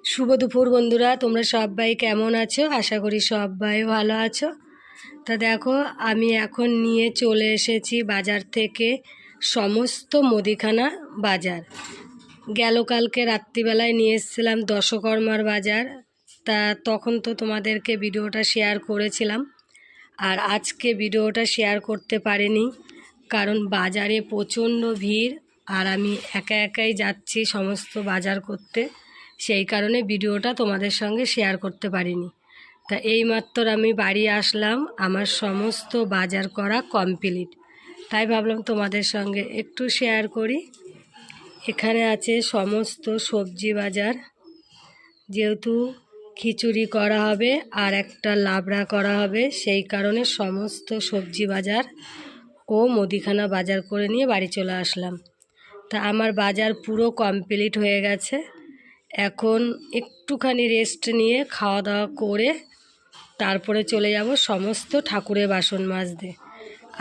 শুভ দুপুর বন্ধুরা, তোমরা সবাই কেমন আছো? আশা করি সবাই ভালো আছো। তা দেখো, আমি এখন নিয়ে চলে এসেছি বাজার থেকে সমস্ত মুদিখানা বাজার। কালকে রাত্রিবেলায় নিয়ে এসেছিলাম দশকর্মার বাজার। তা তখন তো তোমাদেরকে ভিডিওটা শেয়ার করেছিলাম, আর আজকে ভিডিওটা শেয়ার করতে পারিনি, কারণ বাজারে প্রচণ্ড ভিড় আর আমি একা একাই যাচ্ছি সমস্ত বাজার করতে, সেই কারণে ভিডিওটা তোমাদের সঙ্গে শেয়ার করতে পারিনি। তা এইমাত্র আমি বাড়ি আসলাম, আমার সমস্ত বাজার করা কমপ্লিট, তাই ভাবলাম তোমাদের সঙ্গে একটু শেয়ার করি। এখানে আছে সমস্ত সবজি বাজার, যেহেতু খিচুড়ি করা হবে আর একটা লাবড়া করা হবে, সেই কারণে সমস্ত সবজি বাজার ও মুদিখানা বাজার করে নিয়ে বাড়ি চলে আসলাম। তা আমার বাজার পুরো কমপ্লিট হয়ে গেছে। এখন একটুখানি রেস্ট নিয়ে খাওয়া দাওয়া করে তারপরে চলে যাব সমস্ত ঠাকুরের বাসন মাজতে।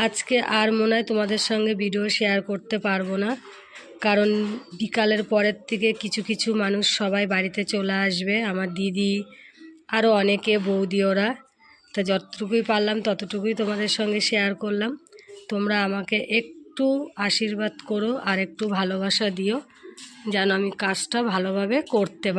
আজকে আর মনে হয় তোমাদের সঙ্গে ভিডিও শেয়ার করতে পারবো না, কারণ বিকালের পরের থেকে কিছু কিছু মানুষ সবাই বাড়িতে চলে আসবে, আমার দিদি আরও অনেকে, বৌদি, ওরা। তা যতটুকুই পারলাম ততটুকুই তোমাদের সঙ্গে শেয়ার করলাম। তোমরা আমাকে একটু আশীর্বাদ করো আর একটু ভালোবাসা দিও, যেন আমি কাজটা ভালোভাবে করতে পারি।